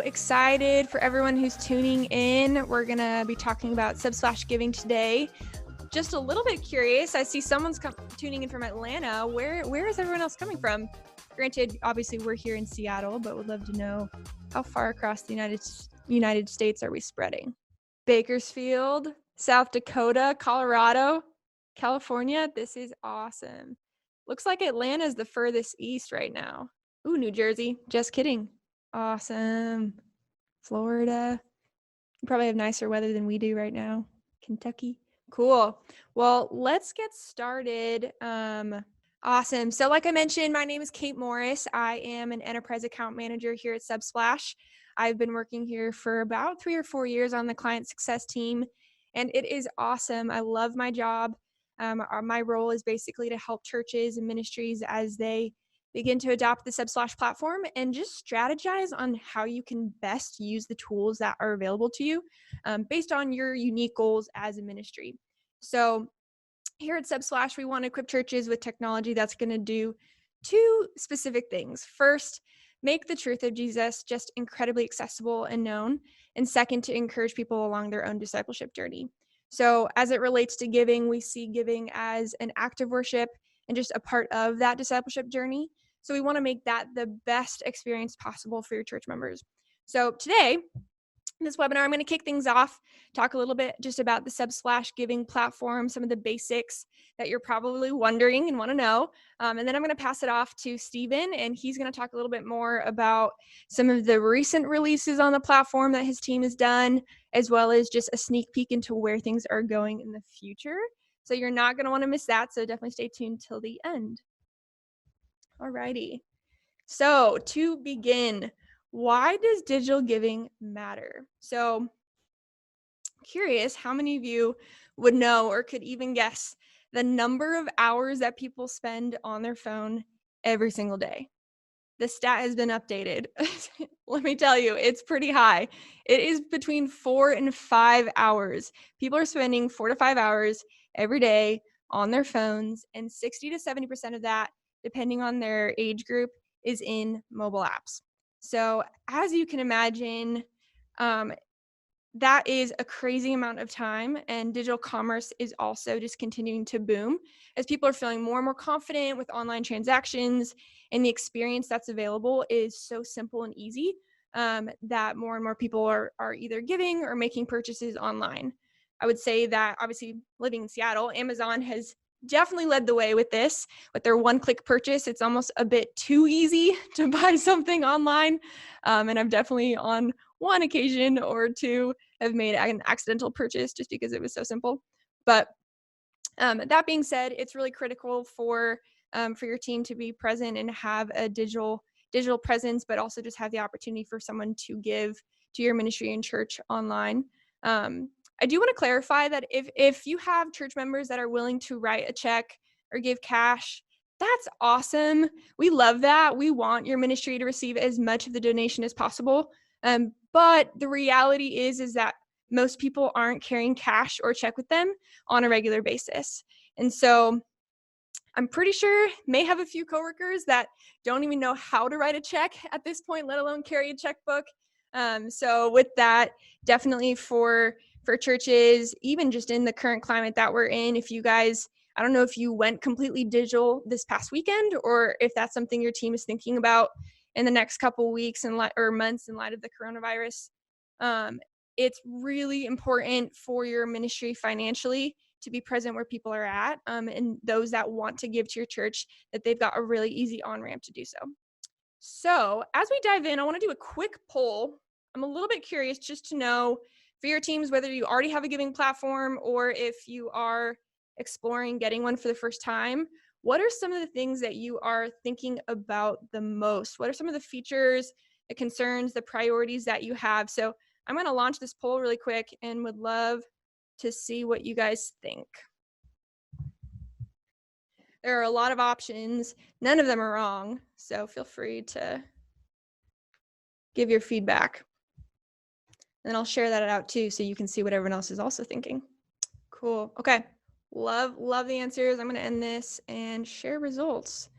excited for everyone who's tuning in. We're going to be talking about Subsplash Giving today. Just a little bit curious. I see someone's tuning in from Atlanta. Where is everyone else coming from? Granted, obviously we're here in Seattle, but would love to know how far across the United States are we spreading? Bakersfield, South Dakota, Colorado, California. This is awesome. Looks like Atlanta is the furthest east right now. Ooh, New Jersey. Just kidding. Awesome. Florida. You probably have nicer weather than we do right now. Kentucky. Cool. Well, let's get started. Awesome. So like I mentioned, my name is Kate Morris. I am an enterprise account manager here at Subsplash. I've been working here for about 3 or 4 years on the client success team, and it is awesome. I love my job. My role is basically to help churches and ministries as they begin to adopt the Subsplash platform and just strategize on how you can best use the tools that are available to you based on your unique goals as a ministry. So here at Subsplash, we want to equip churches with technology that's going to do 2 specific things. First, make the truth of Jesus just incredibly accessible and known. And second, to encourage people along their own discipleship journey. So as it relates to giving, we see giving as an act of worship and just a part of that discipleship journey. So we want to make that the best experience possible for your church members. So today, in this webinar, I'm going to kick things off, talk a little bit just about the Subsplash Giving platform, some of the basics that you're probably wondering and want to know. And then I'm going to pass it off to Steven, and he's going to talk a little bit more about some of the recent releases on the platform that his team has done, as well as just a sneak peek into where things are going in the future. So you're not going to want to miss that. So definitely stay tuned till the end. Alrighty. So to begin, why does digital giving matter? So curious how many of you would know or could even guess the number of hours that people spend on their phone every single day. The stat has been updated. Let me tell you, it's pretty high. It is between 4 and 5 hours. People are spending 4 to 5 hours every day on their phones, and 60 to 70% of that, depending on their age group, is in mobile apps. So as you can imagine, that is a crazy amount of time, and digital commerce is also just continuing to boom as people are feeling more and more confident with online transactions, and the experience that's available is so simple and easy that more and more people are either giving or making purchases online. I would say that obviously living in Seattle, Amazon has definitely led the way with this. With their one-click purchase, it's almost a bit too easy to buy something online, and I've definitely on one occasion or two have made an accidental purchase just because it was so simple. But that being said, it's really critical for your team to be present and have a digital presence, but also just have the opportunity for someone to give to your ministry and church online. I do want to clarify that if you have church members that are willing to write a check or give cash, that's awesome. We love that. We want your ministry to receive as much of the donation as possible. But the reality is that most people aren't carrying cash or check with them on a regular basis. And so I'm pretty sure may have a few coworkers that don't even know how to write a check at this point, let alone carry a checkbook. So with that, definitely for churches, even just in the current climate that we're in, if you guys, I don't know if you went completely digital this past weekend or if that's something your team is thinking about in the next couple weeks or months in light of the coronavirus. It's really important for your ministry financially to be present where people are at, and those that want to give to your church, that they've got a really easy on-ramp to do so. So as we dive in, I want to do a quick poll. I'm a little bit curious just to know for your teams, whether you already have a giving platform or if you are exploring getting one for the first time, what are some of the things that you are thinking about the most? What are some of the features, the concerns, the priorities that you have? So I'm going to launch this poll really quick and would love to see what you guys think. There are a lot of options. None of them are wrong, so feel free to give your feedback. And I'll share that out too so you can see what everyone else is also thinking. Cool. Okay. Love the answers. I'm going to end this and share results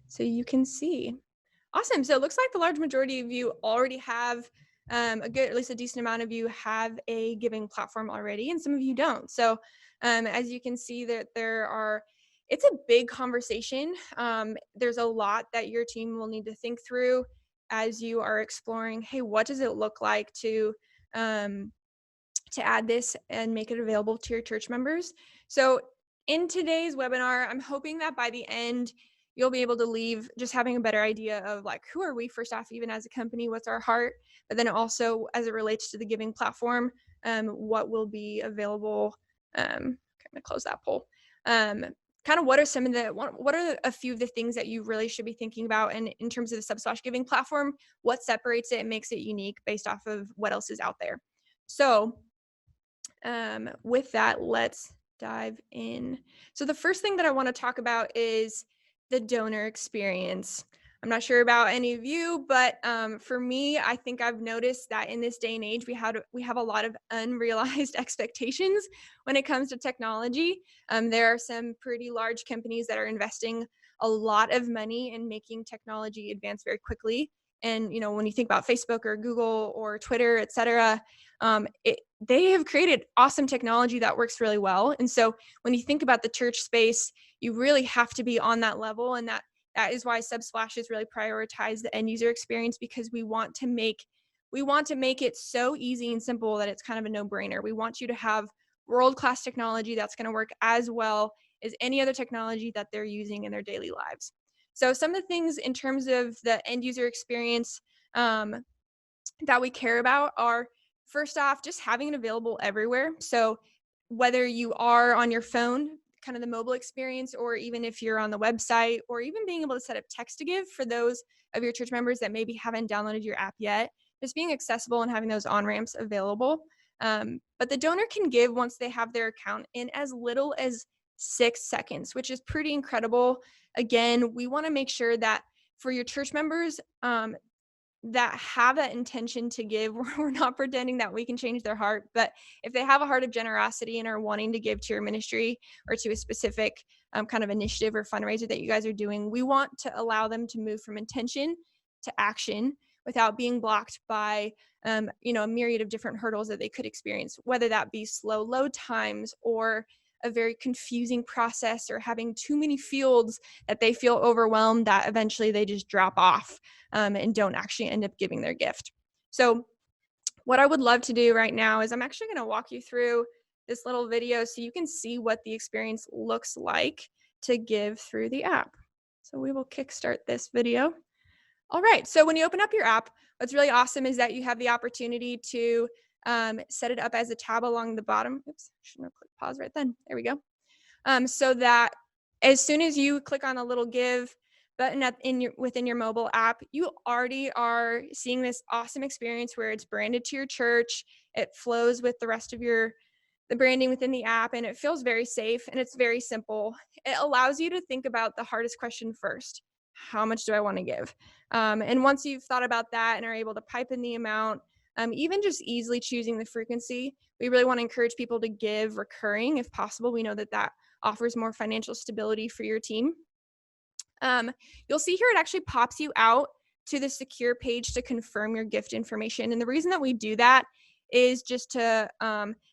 so you can see. Awesome. So it looks like the large majority of you already have at least a decent amount of you have a giving platform already, and some of you don't. So as you can see that it's a big conversation. There's a lot that your team will need to think through as you are exploring, hey, what does it look like um, to add this and make it available to your church members? So in today's webinar, I'm hoping that by the end, you'll be able to leave just having a better idea of like, who are we first off, even as a company, what's our heart, but then also as it relates to the giving platform, what will be available. I'm gonna close that poll. Kind of what are a few of the things that you really should be thinking about, and in terms of the Subsplash Giving platform, what separates it and makes it unique based off of what else is out there. So with that, let's dive in. So the first thing that I want to talk about is the donor experience. I'm not sure about any of you, but for me, I think I've noticed that in this day and age, we have a lot of unrealized expectations when it comes to technology. There are some pretty large companies that are investing a lot of money in making technology advance very quickly. And when you think about Facebook or Google or Twitter, et cetera, they have created awesome technology that works really well. And so when you think about the church space, you really have to be on that level. And that is why Subsplash has really prioritized the end user experience, because we want to make it so easy and simple that it's kind of a no-brainer. We want you to have world-class technology that's going to work as well as any other technology that they're using in their daily lives. So some of the things in terms of the end user experience that we care about are, first off, just having it available everywhere. So whether you are on your phone, kind of the mobile experience, or even if you're on the website, or even being able to set up text to give for those of your church members that maybe haven't downloaded your app yet, just being accessible and having those on-ramps available. But the donor can give once they have their account in as little as 6 seconds, which is pretty incredible. Again, we want to make sure that for your church members, that have that intention to give, we're not pretending that we can change their heart, but if they have a heart of generosity and are wanting to give to your ministry or to a specific kind of initiative or fundraiser that you guys are doing, we want to allow them to move from intention to action without being blocked by a myriad of different hurdles that they could experience, whether that be slow load times or a very confusing process, or having too many fields that they feel overwhelmed that eventually they just drop off and don't actually end up giving their gift. So what I would love to do right now is I'm actually going to walk you through this little video so you can see what the experience looks like to give through the app. So we will kickstart this video. All right, so when you open up your app, what's really awesome is that you have the opportunity to set it up as a tab along the bottom. Oops, shouldn't have clicked pause right then. There we go. So that as soon as you click on a little give button within your mobile app, you already are seeing this awesome experience where it's branded to your church. It flows with the rest of the branding within the app, and it feels very safe and it's very simple. It allows you to think about the hardest question first. How much do I want to give? And once you've thought about that and are able to pipe in the amount, even just easily choosing the frequency, we really want to encourage people to give recurring if possible. We know that offers more financial stability for your team. You'll see here it actually pops you out to the secure page to confirm your gift information. And the reason that we do that is just to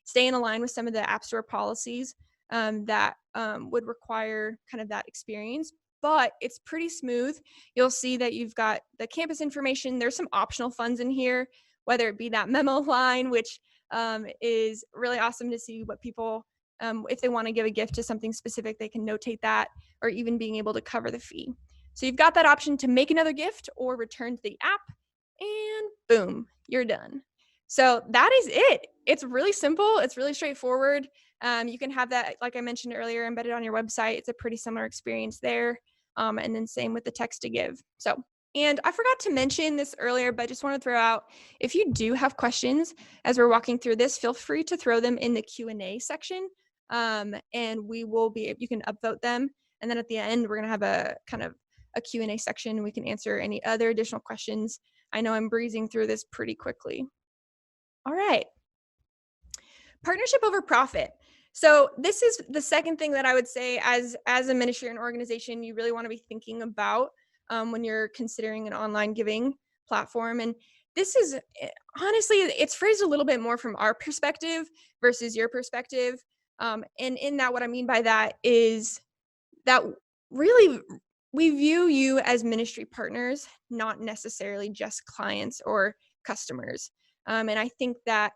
stay in line with some of the App Store policies that would require kind of that experience. But it's pretty smooth. You'll see that you've got the campus information. There's some optional funds in here, whether it be that memo line, which is really awesome to see what people, if they want to give a gift to something specific, they can notate that, or even being able to cover the fee. So you've got that option to make another gift or return to the app, and boom, you're done. So that is it. It's really simple. It's really straightforward. You can have that, like I mentioned earlier, embedded on your website. It's a pretty similar experience there. And then same with the text to give. So, and I forgot to mention this earlier, but just want to throw out, if you do have questions as we're walking through this, feel free to throw them in the Q&A section. And you can upvote them. And then at the end, we're going to have a kind of a Q&A section, and we can answer any other additional questions. I know I'm breezing through this pretty quickly. All right. Partnership over profit. So this is the second thing that I would say as a ministry and organization, you really want to be thinking about when you're considering an online giving platform. And this is honestly, it's phrased a little bit more from our perspective versus your perspective. And in that, what I mean by that is that really we view you as ministry partners, not necessarily just clients or customers. And I think that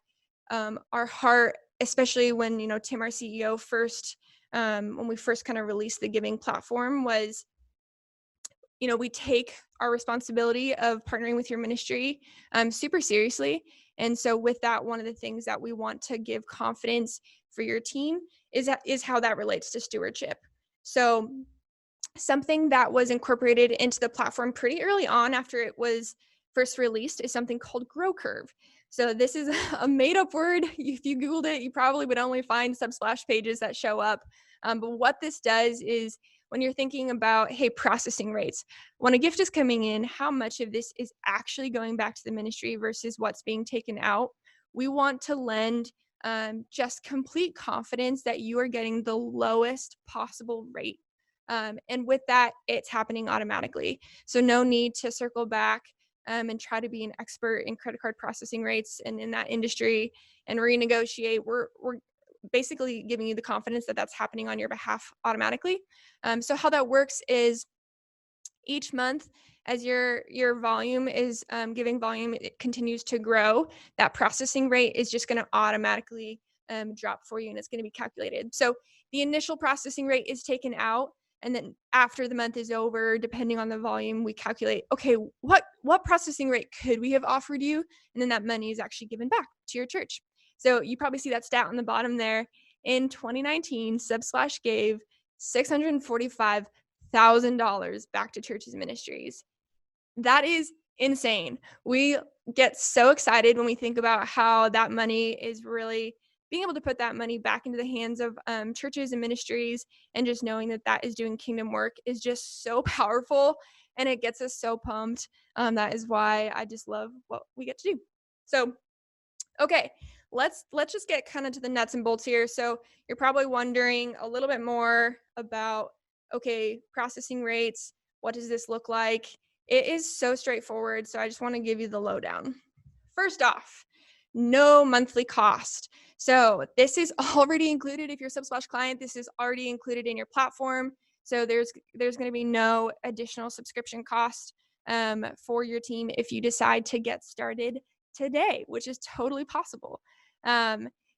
our heart, especially when, Tim, our CEO, first, when we first kind of released the giving platform, was, we take our responsibility of partnering with your ministry super seriously. And so with that, one of the things that we want to give confidence for your team is how that relates to stewardship. So something that was incorporated into the platform pretty early on after it was first released is something called Grow Curve. So this is a made-up word. If you Googled it, you probably would only find Subsplash pages that show up. But what this does is when you're thinking about, hey, processing rates, when a gift is coming in, how much of this is actually going back to the ministry versus what's being taken out? We want to lend just complete confidence that you are getting the lowest possible rate. And with that, it's happening automatically. So no need to circle back and try to be an expert in credit card processing rates and in that industry and renegotiate. We're basically giving you the confidence that that's happening on your behalf automatically. So how that works is each month, as your volume is giving volume, it continues to grow. That processing rate is just going to automatically drop for you, and it's going to be calculated. So the initial processing rate is taken out, and then after the month is over, depending on the volume, we calculate, okay, what processing rate could we have offered you? And then that money is actually given back to your church. So you probably see that stat on the bottom there. In 2019, Subsplash gave $645,000 back to churches and ministries. That is insane. We get so excited when we think about how that money is really being able to put that money back into the hands of churches and ministries, and just knowing that that is doing kingdom work is just so powerful, and it gets us so pumped. That is why I just love what we get to do. So, okay, let's just get kind of to the nuts and bolts here. So you're probably wondering a little bit more about, okay, processing rates. What does this look like? It is so straightforward. So I just want to give you the lowdown. First off, no monthly cost. So this is already included. If you're a Subsplash client, this is already included in your platform. So there's going to be no additional subscription cost for your team if you decide to get started today, which is totally possible.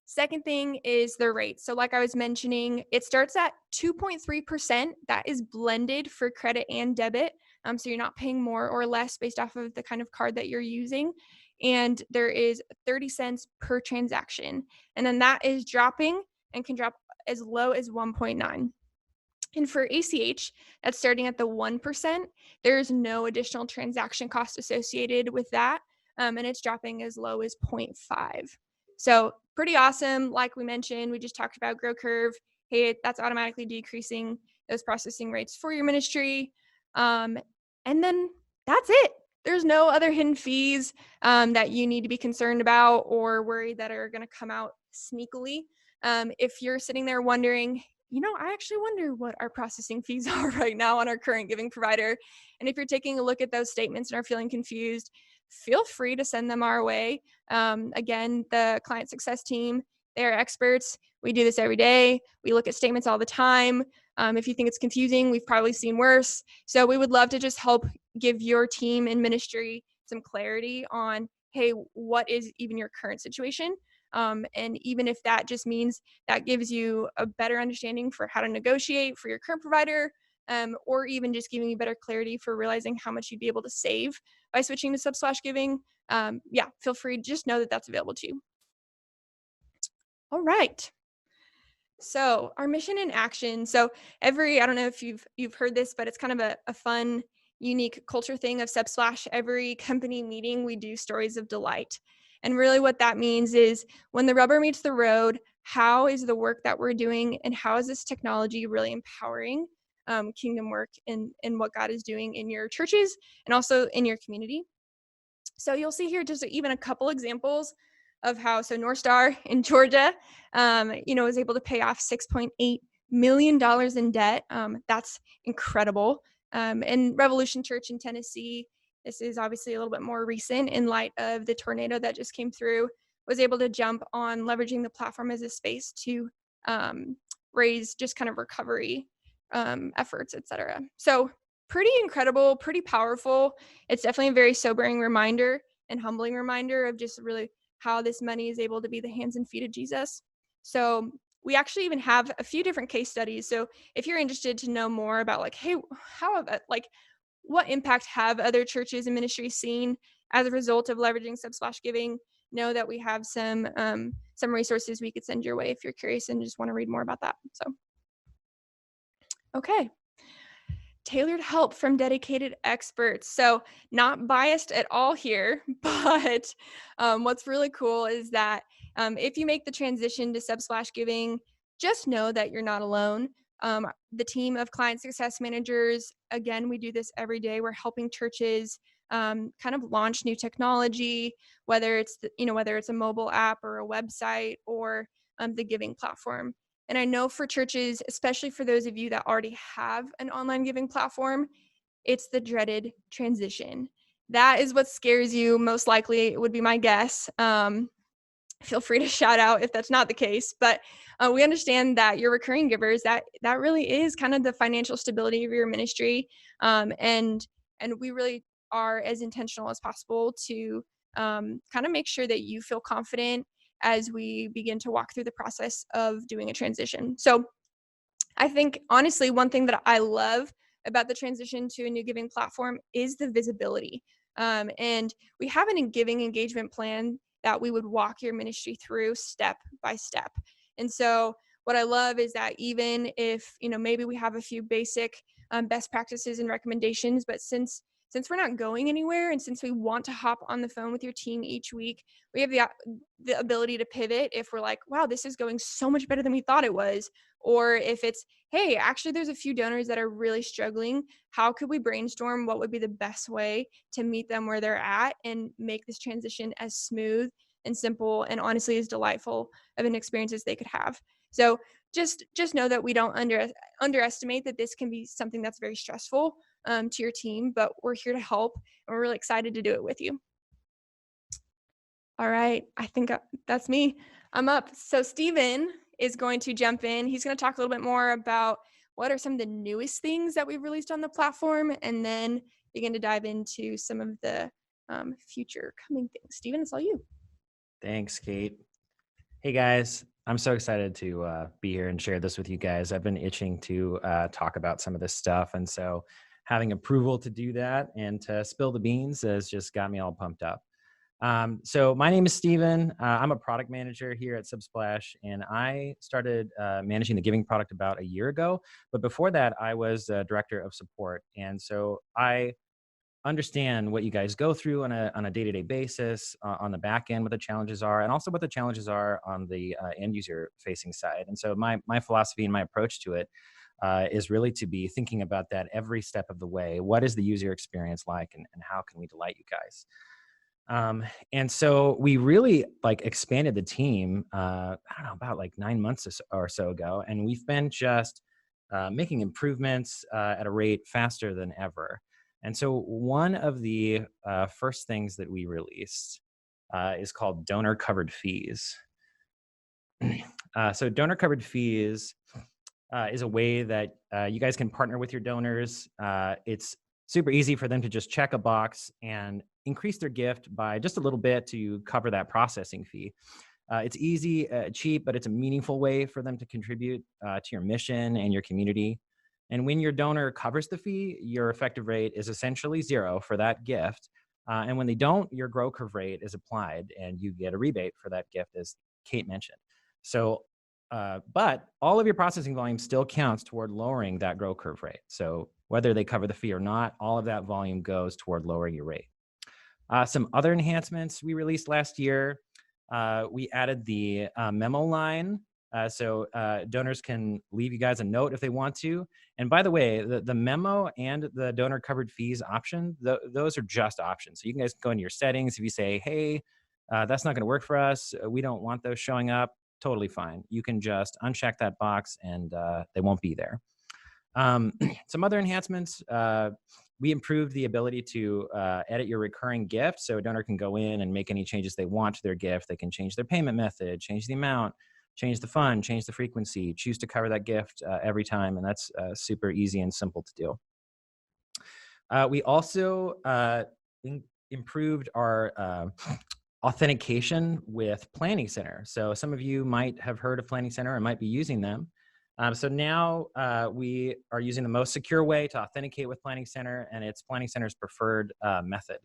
Second thing is the rate. So like I was mentioning, it starts at 2.3%. That is blended for credit and debit. So you're not paying more or less based off of the kind of card that you're using. And there is 30 cents per transaction. And then that is dropping and can drop as low as 1.9. And for ACH, that's starting at the 1%. There's no additional transaction cost associated with that. And it's dropping as low as 0.5. So pretty awesome. Like we mentioned, we just talked about Grow Curve. Hey, that's automatically decreasing those processing rates for your ministry. And then that's it. There's no other hidden fees that you need to be concerned about or worried that are going to come out sneakily. If you're sitting there wondering, I actually wonder what our processing fees are right now on our current giving provider. And if you're taking a look at those statements and are feeling confused, feel free to send them our way. Again, the client success team, they're experts. We do this every day. We look at statements all the time. If you think it's confusing, we've probably seen worse. So we would love to just help give your team in ministry some clarity on, hey, what is even your current situation? And even if that just means that gives you a better understanding for how to negotiate for your current provider, or even just giving you better clarity for realizing how much you'd be able to save by switching to Subsplash Giving, feel free to just know that that's available to you. All right. So our mission in action. So I don't know if you've heard this, but it's kind of a fun, unique culture thing of Subsplash. Every company meeting, we do stories of delight. And really what that means is when the rubber meets the road, how is the work that we're doing and how is this technology really empowering kingdom work and what God is doing in your churches and also in your community? So you'll see here just even a couple examples of how, so North Star in Georgia, was able to pay off $6.8 million in debt. That's incredible. And Revolution Church in Tennessee this is obviously a little bit more recent in light of the tornado that just came through, was able to jump on leveraging the platform as a space to um, raise just kind of recovery efforts, etc. So pretty incredible, pretty powerful. It's definitely a very sobering reminder and humbling reminder of just really how this money is able to be the hands and feet of Jesus. So we actually even have a few different case studies. So if you're interested to know more about like, hey, how have like what impact have other churches and ministries seen as a result of leveraging Subsplash Giving, know that we have some resources we could send your way if you're curious and just want to read more about that. So okay. Tailored help from dedicated experts. So not biased at all here, but what's really cool is that if you make the transition to Subsplash Giving, just know that you're not alone. The team of client success managers, again, we do this every day. We're helping churches kind of launch new technology, whether it's whether it's a mobile app or a website or the giving platform. And I know for churches, especially for those of you that already have an online giving platform, it's the dreaded transition. That is what scares you most likely, would be my guess. Feel free to shout out if that's not the case. But we understand that you're recurring givers. That really is kind of the financial stability of your ministry, and we really are as intentional as possible to kind of make sure that you feel confident as we begin to walk through the process of doing a transition. So I think honestly, one thing that I love about the transition to a new giving platform is the visibility. And we have an giving engagement plan that we would walk your ministry through step by step. And so what I love is that even if, maybe we have a few basic best practices and recommendations, but since we're not going anywhere and since we want to hop on the phone with your team each week, we have the ability to pivot if we're like, wow, this is going so much better than we thought it was. Or if it's, hey, actually, there's a few donors that are really struggling. How could we brainstorm what would be the best way to meet them where they're at and make this transition as smooth and simple and honestly as delightful of an experience as they could have? So just know that we don't underestimate that this can be something that's very stressful to your team, but we're here to help and we're really excited to do it with you. All right, I think that's me. I'm up. So Steven is going to jump in. He's going to talk a little bit more about what are some of the newest things that we've released on the platform, and then begin to dive into some of the future coming things. Steven, it's all you. Thanks, Kate. Hey, guys. I'm so excited to be here and share this with you guys. I've been itching to talk about some of this stuff. And so having approval to do that and to spill the beans has just got me all pumped up. So my name is Steven. I'm a product manager here at Subsplash, and I started managing the giving product about a year ago. But before that, I was director of support. And so I understand what you guys go through on a day-to-day basis on the back end, what the challenges are, and also what the challenges are on the end user facing side. And so my philosophy and my approach to it is really to be thinking about that every step of the way. What is the user experience like, and how can we delight you guys? And so we really expanded the team, I don't know, about 9 months or so ago. And we've been just making improvements at a rate faster than ever. And so one of the first things that we released is called donor covered fees. So donor covered fees is a way that you guys can partner with your donors. It's super easy for them to just check a box and increase their gift by just a little bit to cover that processing fee. It's easy, cheap, but it's a meaningful way for them to contribute to your mission and your community. And when your donor covers the fee, your effective rate is essentially zero for that gift. And when they don't, your grow curve rate is applied and you get a rebate for that gift, as Kate mentioned. So, but all of your processing volume still counts toward lowering that grow curve rate. So whether they cover the fee or not, all of that volume goes toward lowering your rate. Some other enhancements we released last year, we added the memo line. So donors can leave you guys a note if they want to. And by the way, the memo and the donor covered fees option, those are just options. So you guys can go into your settings. If you say, hey, that's not going to work for us, we don't want those showing up, totally fine. You can just uncheck that box and they won't be there. Some other enhancements, we improved the ability to edit your recurring gift. So a donor can go in and make any changes they want to their gift. They can change their payment method, change the amount, change the fund, change the frequency, choose to cover that gift every time. And that's super easy and simple to do. We also improved our authentication with Planning Center. So some of you might have heard of Planning Center and might be using them. So now we are using the most secure way to authenticate with Planning Center, and it's Planning Center's preferred method.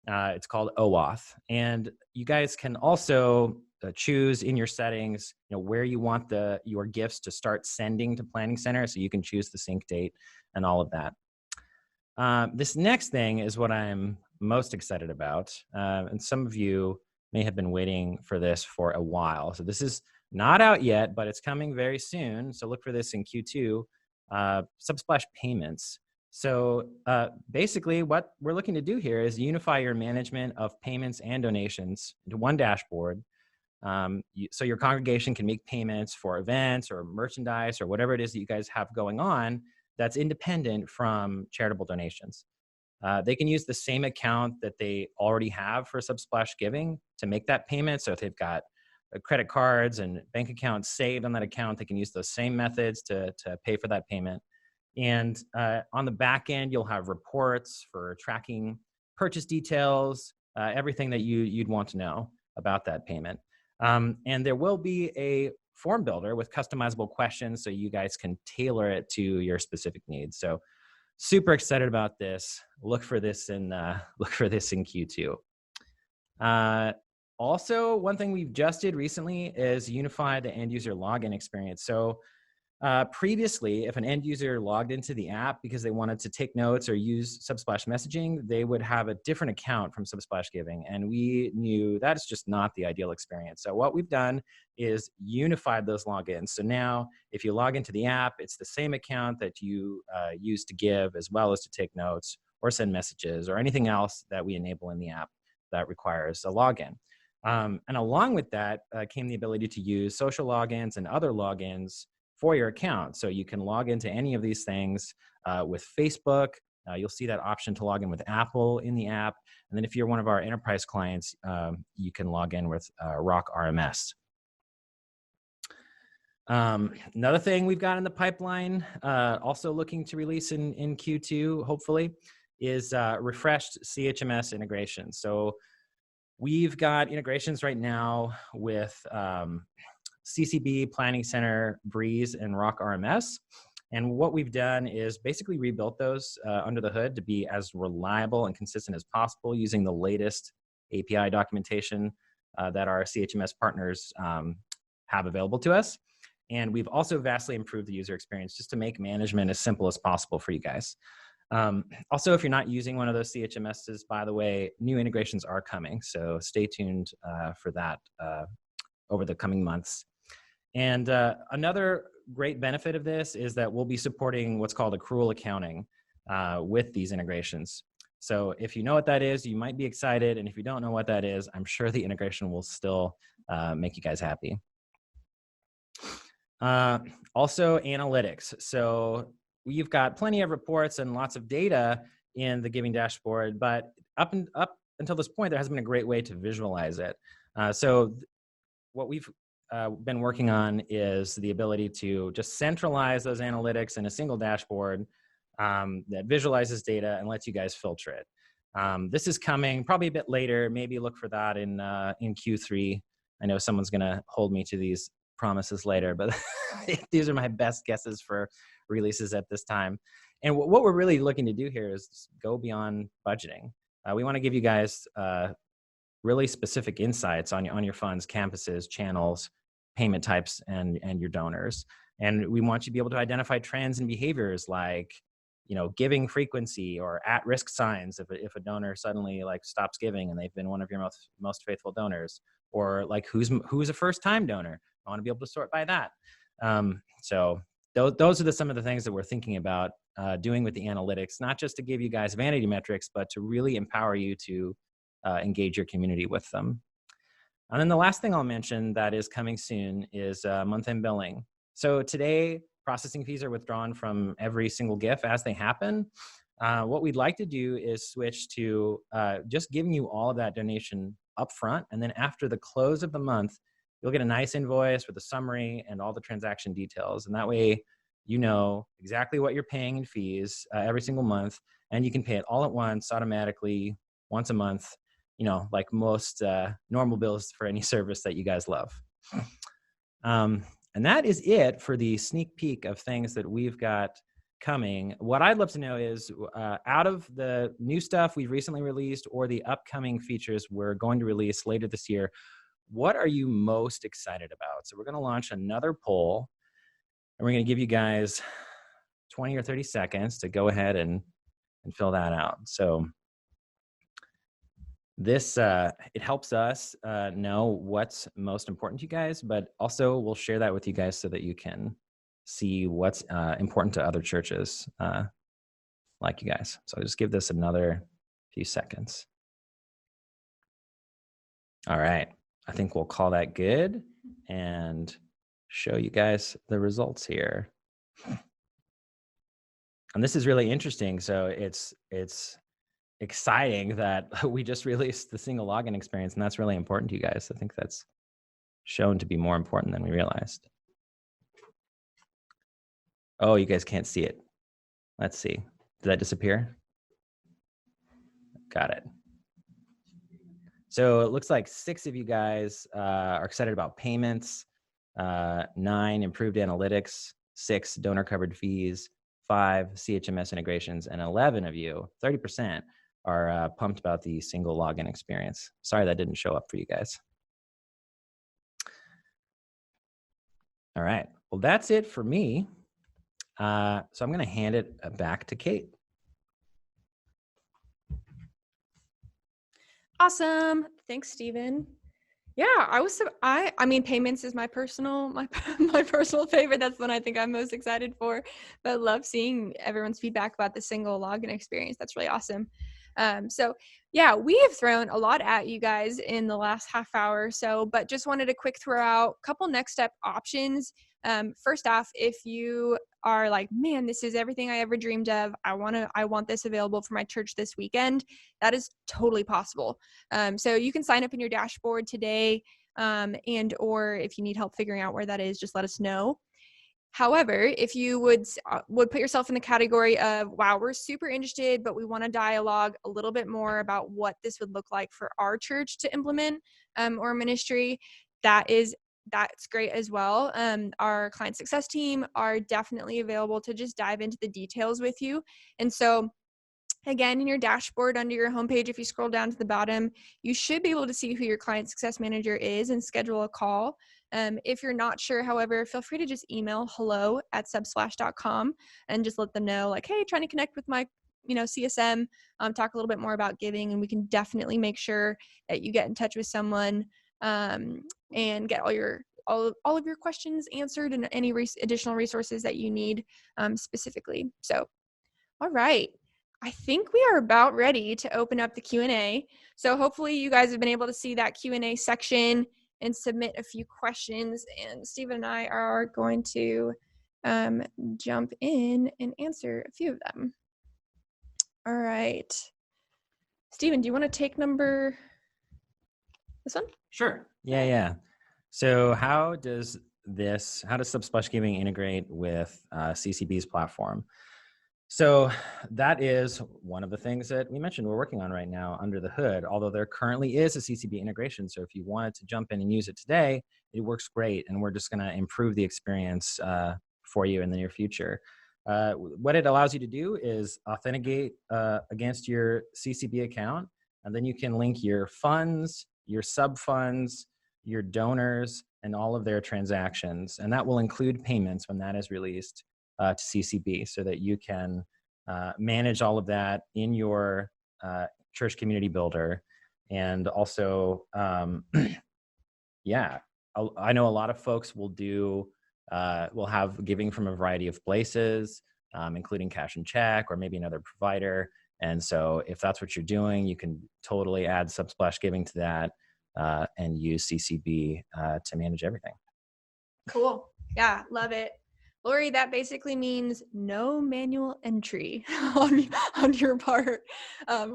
It's called OAuth. And you guys can also choose in your settings, where you want your gifts to start sending to Planning Center, so you can choose the sync date and all of that. This next thing is what I'm most excited about. And some of you may have been waiting for this for a while. So this is not out yet, but it's coming very soon. So look for this in Q2, Subsplash payments. So basically what we're looking to do here is unify your management of payments and donations into one dashboard. So your congregation can make payments for events or merchandise or whatever it is that you guys have going on that's independent from charitable donations. They can use the same account that they already have for Subsplash Giving to make that payment. So if they've got credit cards and bank accounts saved on that account, they can use those same methods to pay for that payment. And on the back end, you'll have reports for tracking purchase details, everything that you'd want to know about that payment. And there will be a form builder with customizable questions so you guys can tailor it to your specific needs. So super excited about this. Look for this in Q2. Also, one thing we've just did recently is unify the end user login experience. So previously, if an end user logged into the app because they wanted to take notes or use Subsplash messaging, they would have a different account from Subsplash Giving. And we knew that's just not the ideal experience. So what we've done is unified those logins. So now if you log into the app, it's the same account that you use to give as well as to take notes or send messages or anything else that we enable in the app that requires a login. And along with that came the ability to use social logins and other logins for your account. So you can log into any of these things with Facebook. You'll see that option to log in with Apple in the app. And then if you're one of our enterprise clients, you can log in with Rock RMS. Another thing we've got in the pipeline, also looking to release in Q2, hopefully, is refreshed CHMS integration. So we've got integrations right now with CCB, Planning Center, Breeze, and Rock RMS. And what we've done is basically rebuilt those under the hood to be as reliable and consistent as possible using the latest API documentation that our CHMS partners have available to us. And we've also vastly improved the user experience just to make management as simple as possible for you guys. Also, if you're not using one of those CHMSs, by the way, new integrations are coming. So stay tuned for that over the coming months. And another great benefit of this is that we'll be supporting what's called accrual accounting with these integrations. So if you know what that is, you might be excited. And if you don't know what that is, I'm sure the integration will still make you guys happy. Also, analytics. So you've got plenty of reports and lots of data in the Giving dashboard, but up until this point, there hasn't been a great way to visualize it. So what we've been working on is the ability to just centralize those analytics in a single dashboard that visualizes data and lets you guys filter it. This is coming probably a bit later. Maybe look for that in Q3. I know someone's going to hold me to these promises later, but these are my best guesses for releases at this time. And what we're really looking to do here is go beyond budgeting. We want to give you guys really specific insights on your funds, campuses, channels, payment types, and your donors. And we want you to be able to identify trends and behaviors like, giving frequency or at-risk signs if a donor suddenly stops giving and they've been one of your most faithful donors, or who's a first-time donor. I want to be able to sort by that. So those are some of the things that we're thinking about doing with the analytics, not just to give you guys vanity metrics, but to really empower you to engage your community with them. And then the last thing I'll mention that is coming soon is month-end billing. So today, processing fees are withdrawn from every single gift as they happen. what we'd like to do is switch to just giving you all of that donation up front. And then after the close of the month, you'll get a nice invoice with a summary and all the transaction details. And that way, you know exactly what you're paying in fees every single month. And you can pay it all at once, automatically, once a month, you know, like most normal bills for any service that you guys love. And that is it for the sneak peek of things that we've got coming. What I'd love to know is out of the new stuff we've recently released or the upcoming features we're going to release later this year, what are you most excited about? So we're going to launch another poll, and we're going to give you guys 20 or 30 seconds to go ahead and fill that out. So this, it helps us know what's most important to you guys, but also we'll share that with you guys so that you can see what's important to other churches like you guys. So I'll just give this another few seconds. All right, I think we'll call that good and show you guys the results here. And this is really interesting. So it's exciting that we just released the single login experience, and that's really important to you guys. I think that's shown to be more important than we realized. Oh, you guys can't see it. Let's see. Did that disappear? Got it. So it looks like 6 of you guys are excited about payments, 9 improved analytics, 6 donor covered fees, 5 CHMS integrations, and 11 of you, 30%, are pumped about the single login experience. Sorry that didn't show up for you guys. All right, well, that's it for me. So I'm gonna hand it back to Kate. Awesome. Thanks, Stephen. Yeah, I mean, payments is my personal favorite. That's the one I think I'm most excited for. But I love seeing everyone's feedback about the single login experience. That's really awesome. So yeah, we have thrown a lot at you guys in the last half hour or so, but just wanted to quick throw out a couple next step options. First off, if you are like, man, this is everything I ever dreamed of, I want this available for my church this weekend, that is totally possible. So you can sign up in your dashboard today, and or if you need help figuring out where that is, just let us know. However, if you would put yourself in the category of, wow, we're super interested, but we want to dialogue a little bit more about what this would look like for our church to implement or ministry, that's great as well. Our client success team are definitely available to just dive into the details with you. And so again, in your dashboard under your homepage, if you scroll down to the bottom, you should be able to see who your client success manager is and schedule a call. If you're not sure, however, feel free to just email hello@subsplash.com and just let them know, like, hey, trying to connect with my CSM, talk a little bit more about giving, and we can definitely make sure that you get in touch with someone and get all of your questions answered and any additional resources that you need specifically. So, all right. I think we are about ready to open up the Q&A. So hopefully you guys have been able to see that Q&A section and submit a few questions. And Stephen and I are going to jump in and answer a few of them. All right. Stephen, do you want to take this one? Sure. Yeah. So how does Subsplash Giving integrate with CCB's platform? So that is one of the things that we mentioned we're working on right now under the hood, although there currently is a CCB integration. So if you wanted to jump in and use it today, it works great. And we're just going to improve the experience for you in the near future. What it allows you to do is authenticate against your CCB account, and then you can link your funds, your sub-funds, your donors, and all of their transactions. And that will include payments when that is released to CCB, so that you can manage all of that in your church community builder. And also, yeah, I know a lot of folks will have giving from a variety of places, including cash and check or maybe another provider. And so if that's what you're doing, you can totally add Subsplash Giving to that and use CCB to manage everything. Cool. Yeah, love it. Lori, that basically means no manual entry on your part,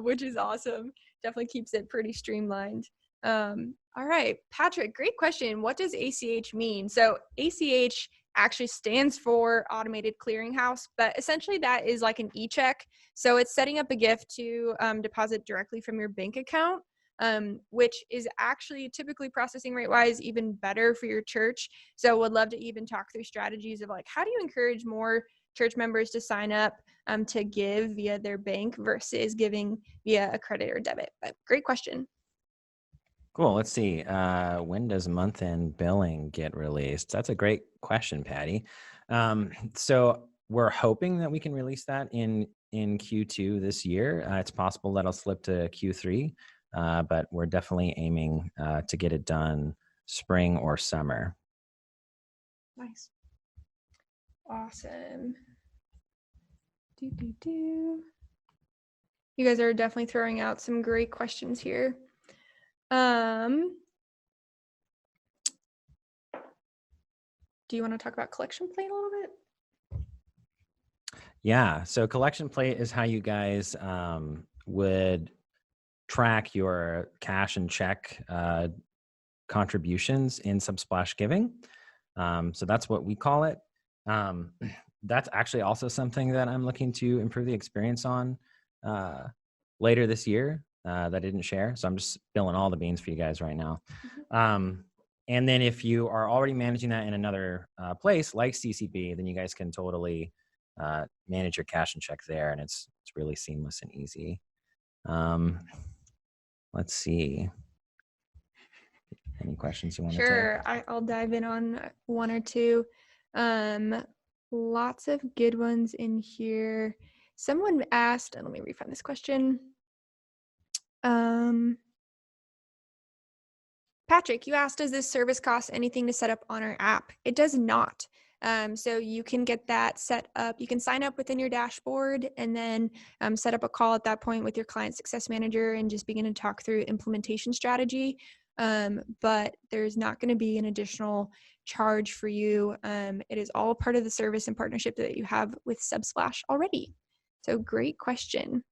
which is awesome. Definitely keeps it pretty streamlined. All right, Patrick, great question. What does ACH mean? So ACH actually stands for Automated Clearinghouse, but essentially that is like an e-check. So it's setting up a gift to deposit directly from your bank account. Which is actually typically processing rate wise even better for your church. So would love to even talk through strategies of like, how do you encourage more church members to sign up to give via their bank versus giving via a credit or debit? But great question. Cool. Let's see. When does month-end billing get released? That's a great question, Patty. So we're hoping that we can release that in Q2 this year. It's possible that'll slip to Q3, but we're definitely aiming to get it done spring or summer. Nice. Awesome. You guys are definitely throwing out some great questions here. Do you want to talk about collection plate a little bit? Yeah. So collection plate is how you guys would track your cash and check contributions in Subsplash Giving. So that's what we call it. That's actually also something that I'm looking to improve the experience on later this year that I didn't share. So I'm just spilling all the beans for you guys right now. And then if you are already managing that in another place like CCB, then you guys can totally manage your cash and check there, and it's really seamless and easy. Let's see. Any questions you want to take? Sure, I'll dive in on one or two. Lots of good ones in here. Someone asked, and let me refind this question. Patrick, you asked, does this service cost anything to set up on our app? It does not. So you can get that set up. You can sign up within your dashboard and then set up a call at that point with your client success manager and just begin to talk through implementation strategy. But there's not going to be an additional charge for you. It is all part of the service and partnership that you have with Subsplash already. So great question.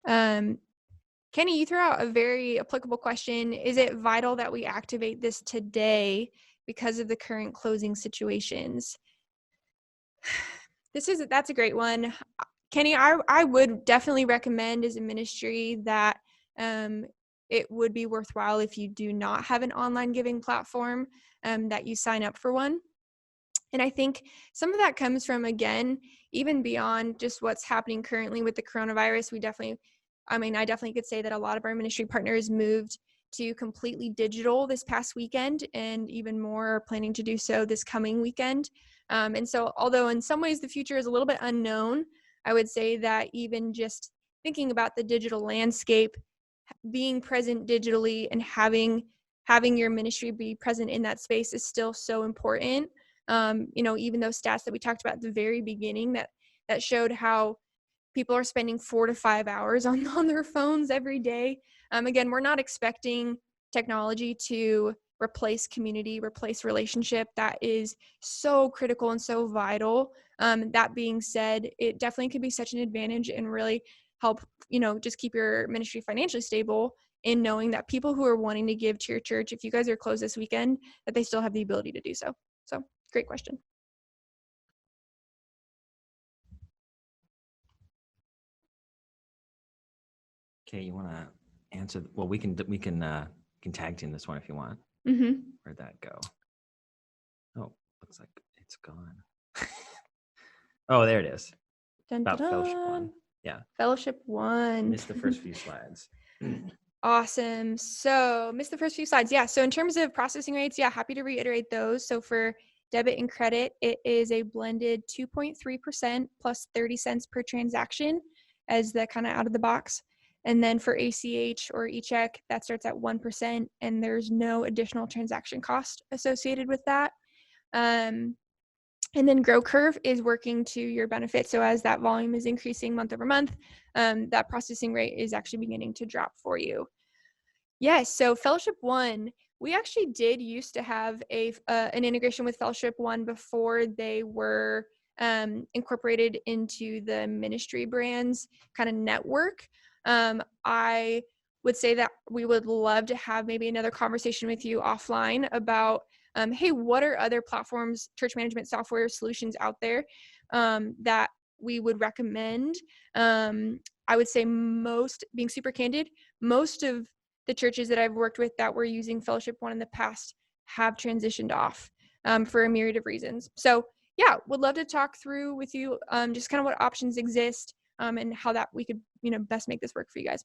Kenny, you threw out a very applicable question. Is it vital that we activate this today because of the current closing situations? That's a great one. Kenny, I would definitely recommend as a ministry that it would be worthwhile if you do not have an online giving platform that you sign up for one. And I think some of that comes from, again, even beyond just what's happening currently with the coronavirus. I definitely could say that a lot of our ministry partners moved to completely digital this past weekend, and even more are planning to do so this coming weekend. And so although in some ways the future is a little bit unknown, I would say that even just thinking about the digital landscape, being present digitally and having your ministry be present in that space is still so important. Even those stats that we talked about at the very beginning that showed how people are spending 4 to 5 hours on their phones every day. Again, we're not expecting technology to replace community, replace relationship. That is so critical and so vital. That being said, it definitely could be such an advantage and really help, just keep your ministry financially stable in knowing that people who are wanting to give to your church, if you guys are closed this weekend, that they still have the ability to do so. So great question. Okay, you want to answer? Well, we can tag team this one if you want. Mm-hmm. Where'd that go? Oh, looks like it's gone. Oh, there it is. Dun, About dun, Fellowship dun. 1. Yeah. Fellowship 1. Missed the first few slides. Awesome. So missed the first few slides. Yeah. So in terms of processing rates, yeah, happy to reiterate those. So for debit and credit, it is a blended 2.3% plus 30 cents per transaction as the kind of out of the box. And then for ACH or e-check, that starts at 1%, and there's no additional transaction cost associated with that. And then Grow Curve is working to your benefit. So as that volume is increasing month over month, that processing rate is actually beginning to drop for you. Yes. So Fellowship 1, we actually did used to have an integration with Fellowship One before they were incorporated into the ministry brands kind of network. I would say that we would love to have maybe another conversation with you offline about, hey, what are other platforms, church management software solutions out there that we would recommend? I would say being super candid, most of the churches that I've worked with that were using Fellowship One in the past have transitioned off for a myriad of reasons. So yeah, would love to talk through with you just kind of what options exist and how that we could, best make this work for you guys.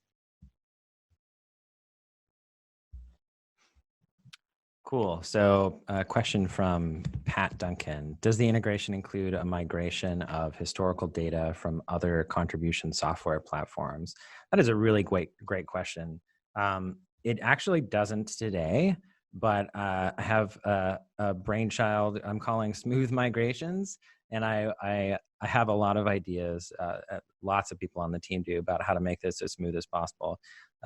Cool. So a question from Pat Duncan. Does the integration include a migration of historical data from other contribution software platforms? That is a really great question. It actually doesn't today, but I have a brainchild I'm calling Smooth Migrations. And I have a lot of ideas, lots of people on the team do, about how to make this as smooth as possible.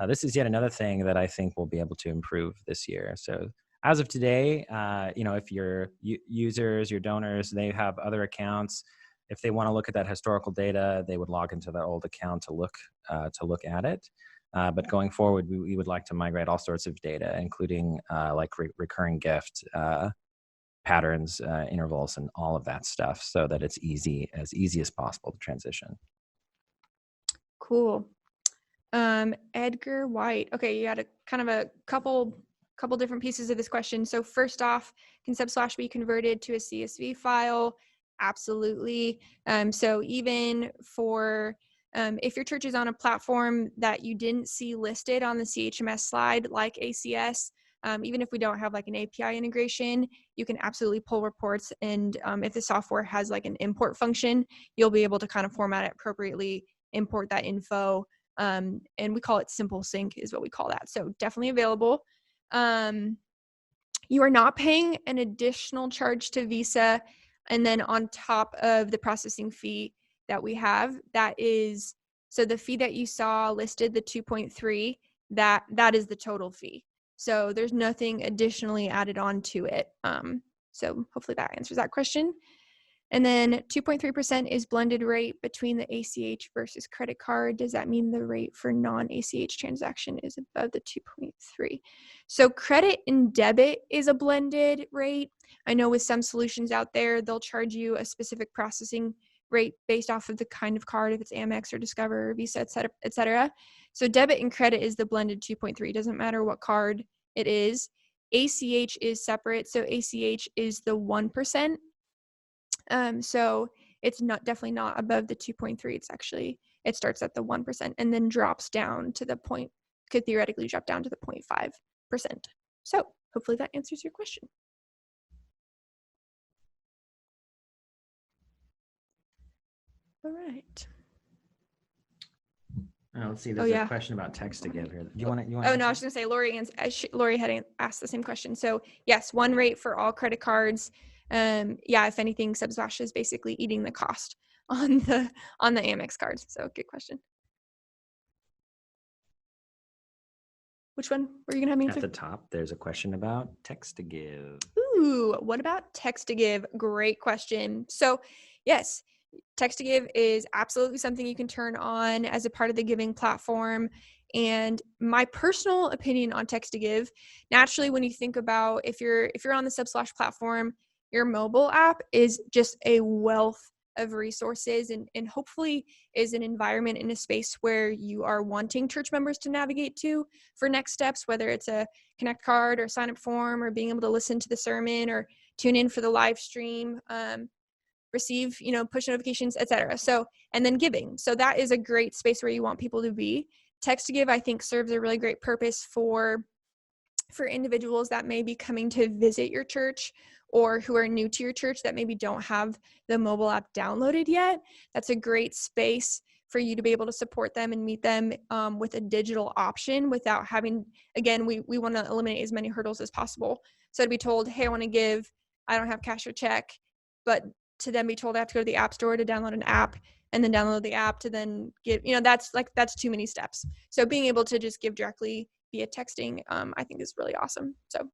This is yet another thing that I think we'll be able to improve this year. So as of today, if your users, your donors, they have other accounts, if they want to look at that historical data, they would log into that old account to look at it. But going forward, we would like to migrate all sorts of data, including recurring gift patterns, intervals, and all of that stuff, so that it's as easy as possible to transition. Cool. Edgar White. Okay, you had a couple different pieces of this question. So first off, can Subsplash be converted to a CSV file? Absolutely. So even for if your church is on a platform that you didn't see listed on the CHMS slide, like ACS, even if we don't have like an API integration, you can absolutely pull reports. And if the software has like an import function, you'll be able to kind of format it appropriately, import that info. And we call it simple sync is what we call that. So definitely available. You are not paying an additional charge to Visa. And then on top of the processing fee that we have, so the fee that you saw listed, the 2.3, that is the total fee. So there's nothing additionally added on to it. So hopefully that answers that question. And then 2.3% is blended rate between the ACH versus credit card. Does that mean the rate for non-ACH transaction is above the 2.3? So credit and debit is a blended rate. I know with some solutions out there, they'll charge you a specific processing rate based off of the kind of card, if it's Amex or Discover or Visa, et cetera. So debit and credit is the blended 2.3. Doesn't matter what card it is. ACH is separate. So ACH is the 1%. So it's definitely not above the 2.3. It starts at the 1% and then drops down to could theoretically drop down to the 0.5%. So hopefully that answers your question. All right. Let's see. There's a question about text to give here. Do you want to? Oh no, I was going to say Lori had asked the same question. So yes, one rate for all credit cards. If anything, Subsplash is basically eating the cost on the Amex cards. So good question. Which one were you gonna have me answer? At the top, there's a question about text to give. Ooh, what about text to give? Great question. So yes, text to give is absolutely something you can turn on as a part of the giving platform. And my personal opinion on text to give, naturally, when you think about if you're on the Subsplash platform, your mobile app is just a wealth of resources and hopefully is an environment in a space where you are wanting church members to navigate to for next steps, whether it's a connect card or sign up form or being able to listen to the sermon or tune in for the live stream, receive, push notifications, etc. So, and then giving. So that is a great space where you want people to be. Text to give, I think, serves a really great purpose for individuals that may be coming to visit your church or who are new to your church that maybe don't have the mobile app downloaded yet. That's a great space for you to be able to support them and meet them with a digital option without having, again, we want to eliminate as many hurdles as possible. So to be told, hey, I want to give, I don't have cash or check, but to then be told I have to go to the app store to download an app and then download the app to then give, that's too many steps. So being able to just give directly via texting, I think is really awesome. So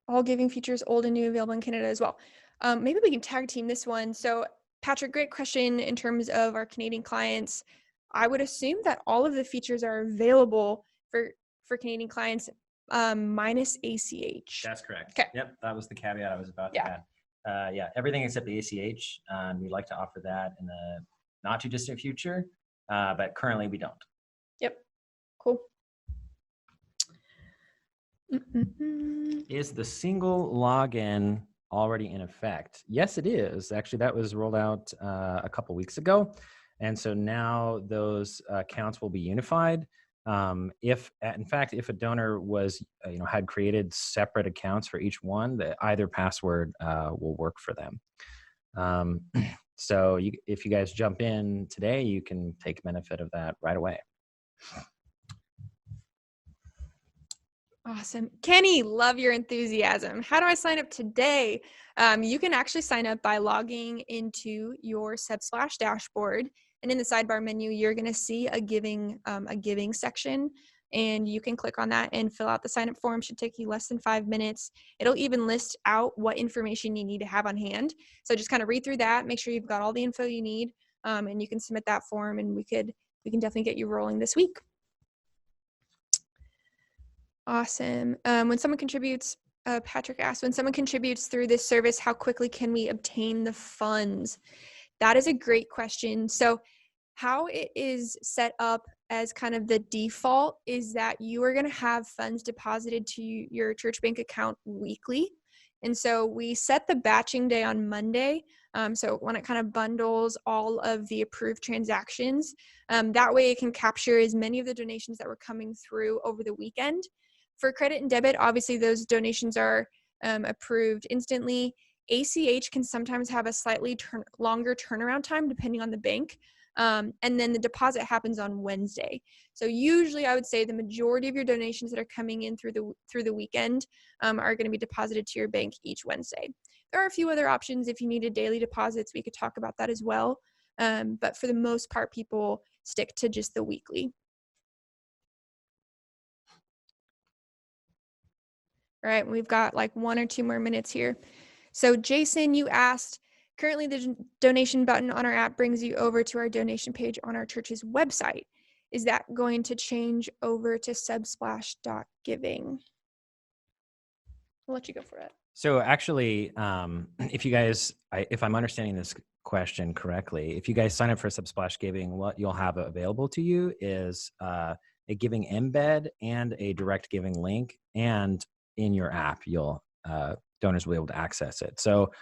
all giving features, old and new, available in Canada as well. Maybe we can tag team this one. So Patrick, great question in terms of our Canadian clients. I would assume that all of the features are available for Canadian clients, minus ACH. That's correct. Okay. Yep, that was the caveat I was about to Yeah. add. Yeah, everything except the ACH. We'd like to offer that in the not too distant future, but currently we don't. Yep. Cool. Is the single login already in effect? Yes, it is. Actually, that was rolled out a couple weeks ago. And so now those accounts will be unified. If, in fact, if a donor was, had created separate accounts for each one, either password will work for them. So if you guys jump in today, you can take benefit of that right away. Awesome. Kenny, love your enthusiasm. How do I sign up today? You can actually sign up by logging into your Subsplash dashboard. And in the sidebar menu, you're going to see a giving section. And you can click on that and fill out the sign up form. Should take you less than 5 minutes. It'll even list out what information you need to have on hand. So just kind of read through that, make sure you've got all the info you need, and you can submit that form, and we can definitely get you rolling this week. Awesome. When someone contributes, Patrick asked, when someone contributes through this service, how quickly can we obtain the funds? That is a great question. So how it is set up as kind of the default is that you are going to have funds deposited to your church bank account weekly. And so we set the batching day on Monday. So when it kind of bundles all of the approved transactions, that way it can capture as many of the donations that were coming through over the weekend. For credit and debit, obviously those donations are approved instantly. ACH can sometimes have a slightly longer turnaround time depending on the bank. And then the deposit happens on Wednesday. So usually I would say the majority of your donations that are coming in through the weekend are going to be deposited to your bank each Wednesday. There are a few other options. If you needed daily deposits, we could talk about that as well. But for the most part, people stick to just the weekly. All right, we've got like 1 or 2 more minutes here. So Jason, you asked, currently the donation button on our app brings you over to our donation page on our church's website. Is that going to change over to subsplash.giving? I'll let you go for it. So actually, if I'm understanding this question correctly, if you guys sign up for Subsplash Giving, what you'll have available to you is a giving embed and a direct giving link, and in your app, donors will be able to access it. So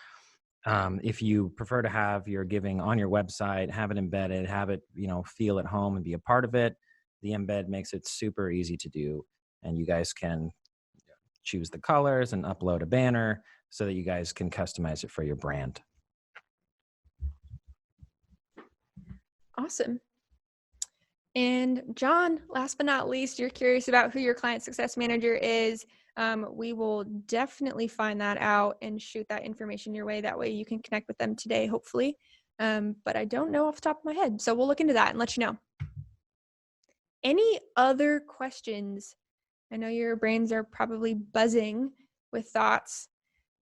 if you prefer to have your giving on your website, have it embedded, have it, feel at home and be a part of it, the embed makes it super easy to do. And you guys can choose the colors and upload a banner so that you guys can customize it for your brand. Awesome. And John, last but not least, you're curious about who your client success manager is. We will definitely find that out and shoot that information your way. That way you can connect with them today, hopefully. But I don't know off the top of my head. So we'll look into that and let you know. Any other questions? I know your brains are probably buzzing with thoughts.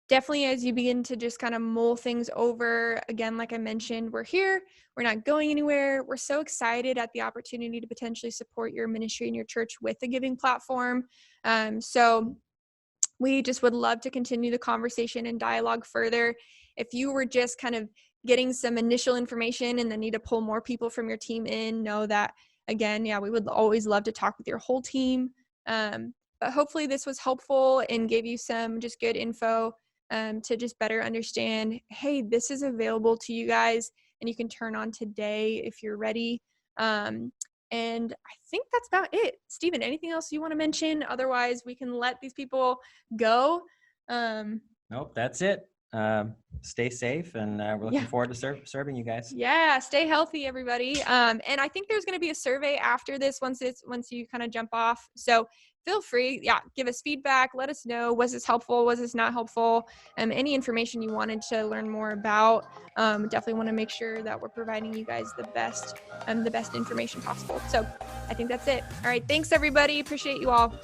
Definitely as you begin to just kind of mull things over, again, like I mentioned, we're here, we're not going anywhere. We're so excited at the opportunity to potentially support your ministry and your church with a giving platform. So we just would love to continue the conversation and dialogue further. If you were just kind of getting some initial information and then need to pull more people from your team in, know that, again, we would always love to talk with your whole team. But hopefully this was helpful and gave you some just good info to just better understand, hey, this is available to you guys and you can turn on today if you're ready. And I think that's about it. Stephen, anything else you want to mention? Otherwise, we can let these people go. Nope, that's it. Stay safe, and we're looking forward to serving you guys. Yeah, stay healthy, everybody. And I think there's going to be a survey after this once you kind of jump off. So feel free, give us feedback. Let us know, was this helpful? Was this not helpful? Any information you wanted to learn more about, definitely want to make sure that we're providing you guys the best information possible. So I think that's it. All right. Thanks, everybody. Appreciate you all.